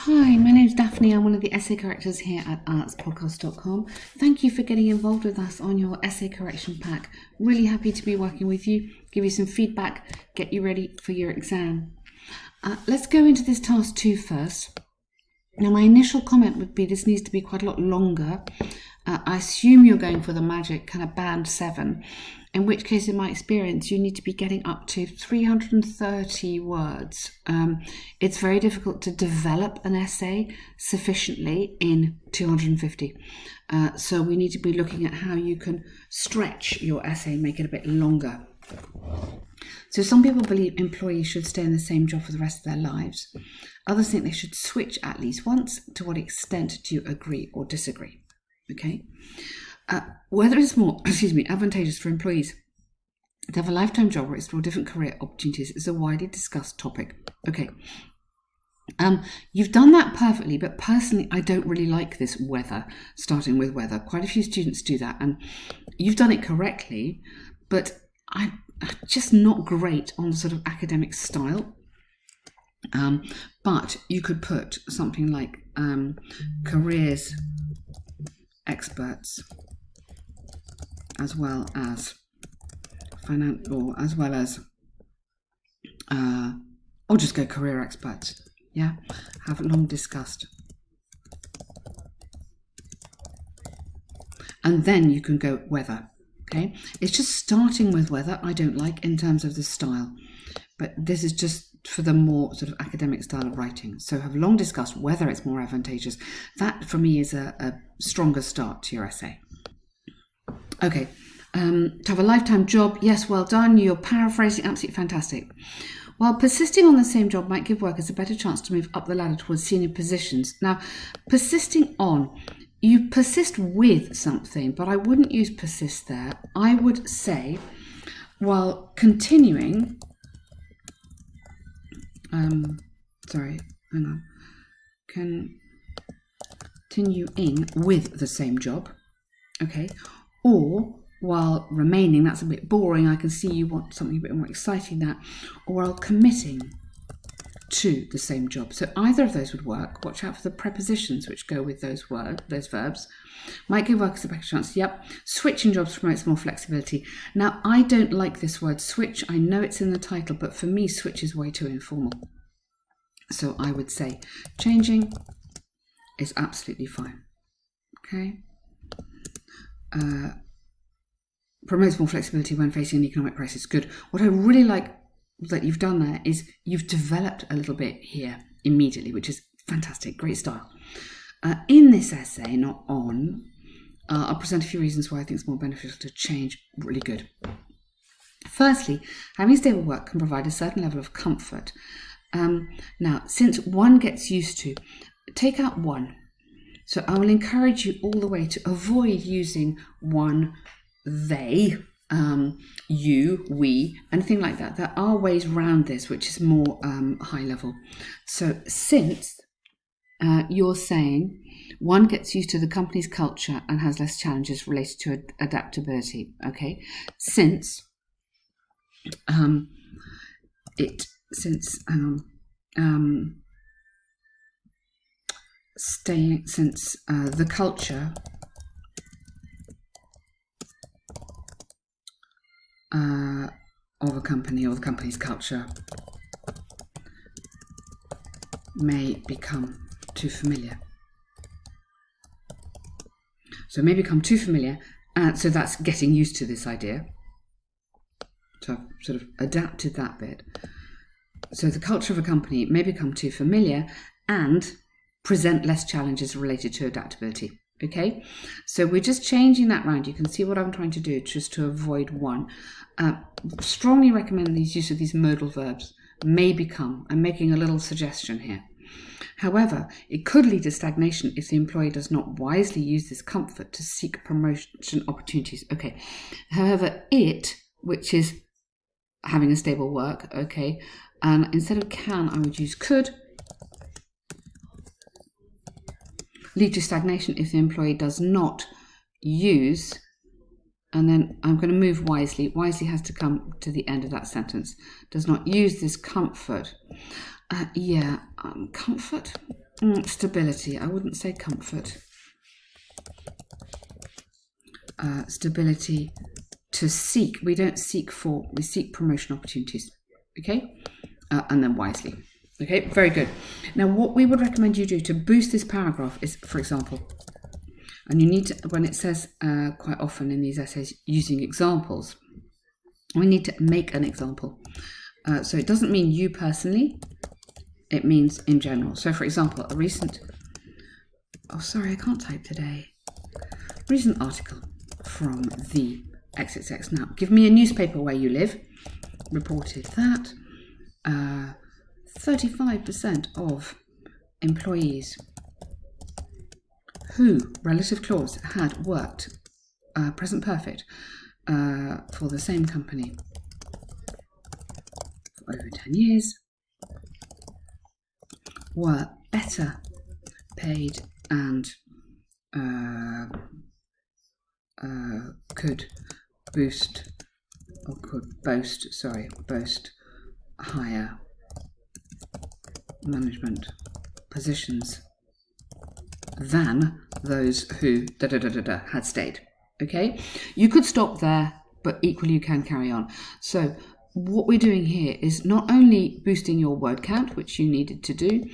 Hi, my name's Daphne. I'm one of the essay correctors here at IELTSpodcast.com. Thank you for getting involved with us on your essay correction pack. Really happy to be working with you, give you some feedback, get you ready for your exam. Let's go into this task 2 first. Now, my initial comment would be this needs to be quite a lot longer. I assume you're going for the magic kind of band 7, in which case, in my experience, you need to be getting up to 330 words. It's very difficult to develop an essay sufficiently in 250. So we need to be looking at how you can stretch your essay, make it a bit longer. So some people believe employees should stay in the same job for the rest of their lives. Others think they should switch at least once. To what extent do you agree or disagree? Okay. Whether it's more, advantageous for employees to have a lifetime job or explore different career opportunities is a widely discussed topic. Okay. You've done that perfectly, but personally, I don't really like this whether, starting with whether. Quite a few students do that, and you've done it correctly, but I'm just not great on the sort of academic style. But you could put something like careers experts, as well as or just go career experts. Yeah, have long discussed. And then you can go whether. Okay, it's just starting with whether I don't like in terms of the style, but this is just for the more sort of academic style of writing. So have long discussed whether it's more advantageous. That for me is a stronger start to your essay. Okay, to have a lifetime job, yes, well done. You're paraphrasing, absolutely fantastic. While persisting on the same job might give workers a better chance to move up the ladder towards senior positions. Now, persisting on, you persist with something, but I wouldn't use persist there. I would say, while continuing, continuing with the same job, okay, or while remaining, that's a bit boring, I can see you want something a bit more exciting than that, or while committing to the same job. So either of those would work. Watch out for the prepositions which go with those verbs. Might give workers a better chance. Yep. Switching jobs promotes more flexibility. Now, I don't like this word switch. I know it's in the title, but for me, switch is way too informal. So I would say changing is absolutely fine. Okay. Promotes more flexibility when facing an economic crisis. Good. What I really like that you've done there is you've developed a little bit here immediately, which is fantastic. Great style. In this essay, not on, I'll present a few reasons why I think it's more beneficial to change. Really good. Firstly, having stable work can provide a certain level of comfort. Now, since one gets used to, take out one. So I will encourage you all the way to avoid using one, they, you, we, anything like that. There are ways around this, which is more high level. So since you're saying one gets used to the company's culture and has less challenges related to adaptability, okay? Since the culture of a company or the company's culture may become too familiar. So it may become too familiar, so that's getting used to this idea. So I've sort of adapted that bit. So the culture of a company may become too familiar and present less challenges related to adaptability. Okay, so we're just changing that round. You can see what I'm trying to do just to avoid one. Strongly recommend these use of these modal verbs. May become. I'm making a little suggestion here. However, it could lead to stagnation if the employee does not wisely use this comfort to seek promotion opportunities. Okay, however, which is having a stable work, okay, and instead of can, I would use could. Lead to stagnation if the employee does not use, and then I'm going to move wisely. Wisely has to come to the end of that sentence. Does not use this comfort. Comfort. Stability. I wouldn't say comfort. Stability to seek. We don't seek for, we seek promotion opportunities. Okay? And then wisely. Okay, very good. Now, what we would recommend you do to boost this paragraph is, for example, and you need to, when it says quite often in these essays using examples, we need to make an example. So it doesn't mean you personally, it means in general. So for example, a recent, oh sorry, I can't type today. Recent article from the XXX. Now, give me a newspaper where you live. Reported that 35% of employees who, relative clause, had worked present perfect for the same company for over 10 years were better paid and could boast higher management positions than those who had stayed. Okay, you could stop there, but equally you can carry on. So what we're doing here is not only boosting your word count, which you needed to do,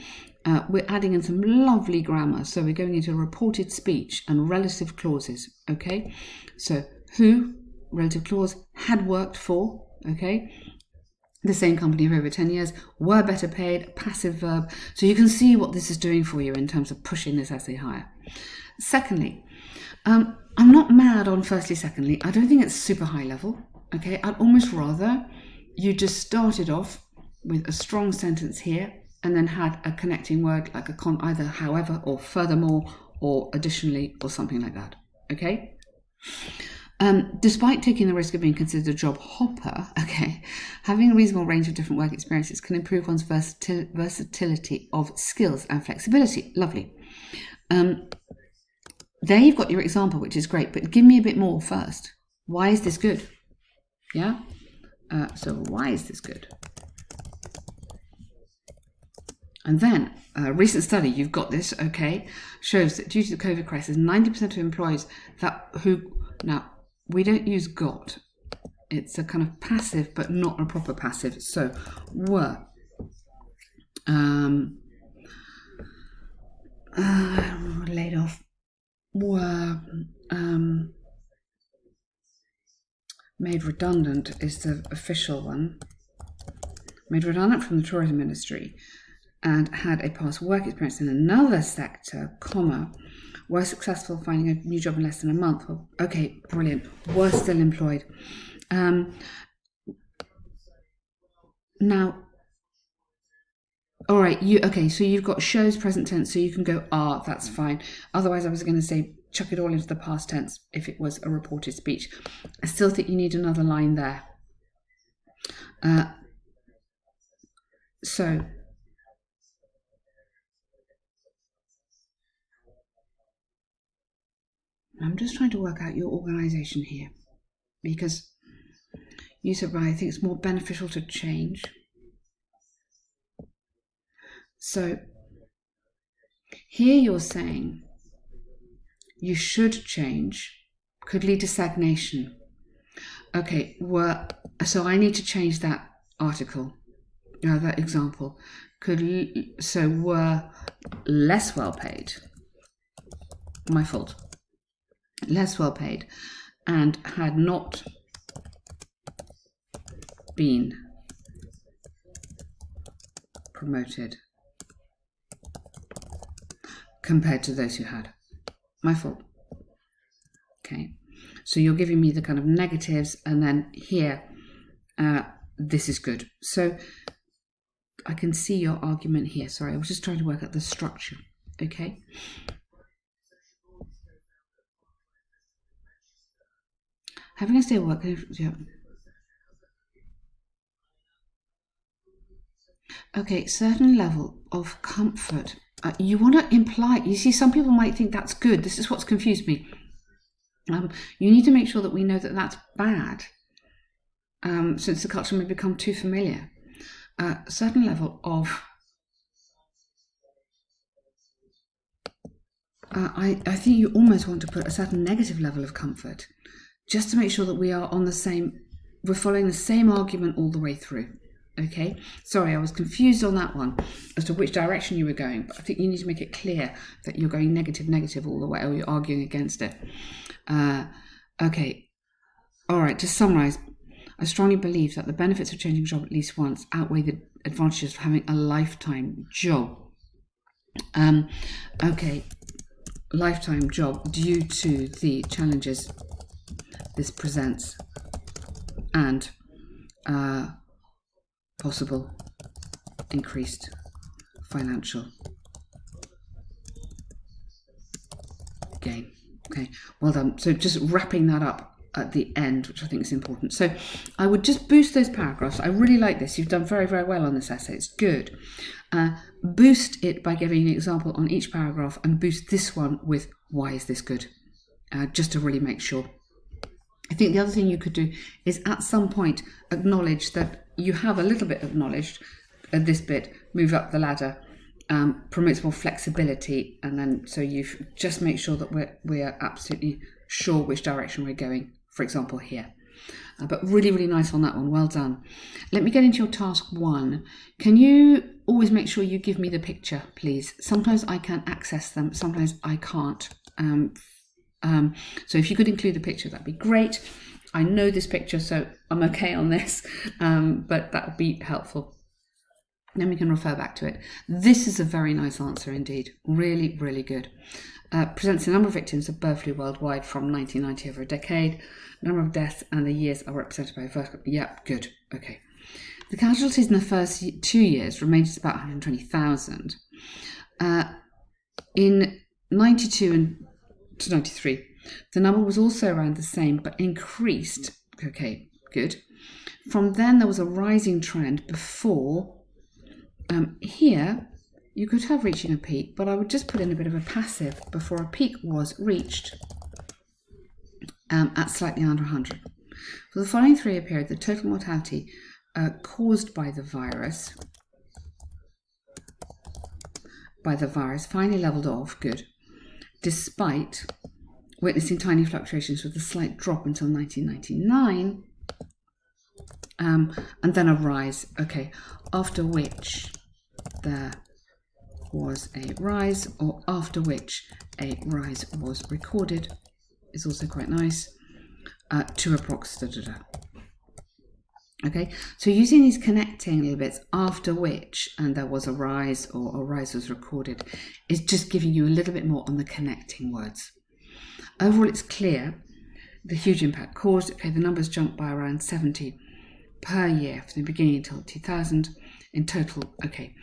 we're adding in some lovely grammar. So we're going into reported speech and relative clauses. Okay, so who, relative clause, had worked for, okay, the same company for over 10 years, were better paid, passive verb. So you can see what this is doing for you in terms of pushing this essay higher. Secondly, I'm not mad on firstly, secondly. I don't think it's super high level. Okay, I'd almost rather you just started off with a strong sentence here and then had a connecting word like either however or furthermore or additionally or something like that. Okay. Despite taking the risk of being considered a job hopper, okay, having a reasonable range of different work experiences can improve one's versatility of skills and flexibility. Lovely. There you've got your example, which is great, but give me a bit more first. Why is this good? Yeah? So why is this good? And then a recent study, you've got this, okay, shows that due to the COVID crisis, 90% of employees now, we don't use got. It's a kind of passive, but not a proper passive. So were laid off, were made redundant is the official one. Made redundant from the tourism industry and had a past work experience in another sector, comma, were successful finding a new job in less than a month. Okay, brilliant. Were still employed. Now, all right, so you've got shows present tense, so you can go are, that's fine. Otherwise, I was going to say chuck it all into the past tense if it was a reported speech. I still think you need another line there. So I'm just trying to work out your organisation here, because you said, right, I think it's more beneficial to change. So here you're saying you should change, could lead to stagnation. Okay, so I need to change that article, that example. Were less well paid. My fault. Less well paid and had not been promoted compared to those who had. My fault. Okay, so you're giving me the kind of negatives, and then here this is good. So I can see your argument here. Sorry, I was just trying to work out the structure. Okay. Having a stable work, yeah. Okay, certain level of comfort. You want to imply, you see, some people might think that's good. This is what's confused me. You need to make sure that we know that that's bad, since the culture may become too familiar. A certain level of I think you almost want to put a certain negative level of comfort, just to make sure that we are on the same, we're following the same argument all the way through. Okay, sorry, I was confused on that one as to which direction you were going, but I think you need to make it clear that you're going negative all the way, or you're arguing against it. Okay, all right, to summarize, I strongly believe that the benefits of changing job at least once outweigh the advantages of having a lifetime job. Okay, lifetime job due to the challenges this presents and possible increased financial gain. Okay, well done. So just wrapping that up at the end, which I think is important. So I would just boost those paragraphs. I really like this. You've done very, very well on this essay. It's good. Boost it by giving an example on each paragraph, and boost this one with why is this good, just to really make sure. I think the other thing you could do is at some point acknowledge that you have a little bit acknowledged this bit, move up the ladder, promotes more flexibility, and then so you just make sure that we're absolutely sure which direction we're going, for example here. But really, really nice on that one. Well done. Let me get into your task 1. Can you always make sure you give me the picture, please? Sometimes I can access them, sometimes I can't. So if you could include the picture, that'd be great. I know this picture, so I'm okay on this, but that would be helpful. Then we can refer back to it. This is a very nice answer indeed. Really, really good. Presents the number of victims of bird flu worldwide from 1990 over a decade. Number of deaths and the years are represented by vertical. Yeah, good. Okay. The casualties in the first 2 years remained at about 120,000. In 92 and to 93, the number was also around the same, but increased. Okay, good. From then, there was a rising trend before. Here, you could have reaching a peak, but I would just put in a bit of a passive before a peak was reached at slightly under 100. For the following 3-year period, the total mortality caused by the virus finally leveled off, good, despite witnessing tiny fluctuations with a slight drop until 1999, and then a rise, okay, after which there was a rise, or after which a rise was recorded, is also quite nice, to approximately. Okay, so using these connecting little bits, after which, and there was a rise, or a rise was recorded, is just giving you a little bit more on the connecting words. Overall, it's clear the huge impact caused. Okay, the numbers jumped by around 70 per year from the beginning until 2000 in total. Okay,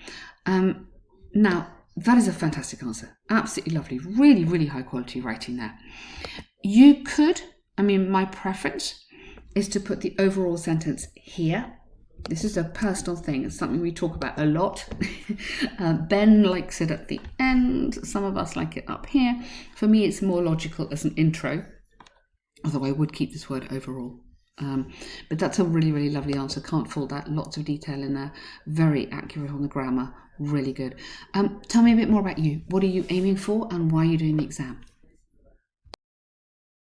now that is a fantastic answer. Absolutely lovely. Really, really high quality writing there. You could, my preference is to put the overall sentence here. This is a personal thing. It's something we talk about a lot. Ben likes it at the end. Some of us like it up here. For me, it's more logical as an intro, although I would keep this word overall. But that's a really, really lovely answer. Can't fault that. Lots of detail in there. Very accurate on the grammar. Really good. Tell me a bit more about you. What are you aiming for and why are you doing the exam?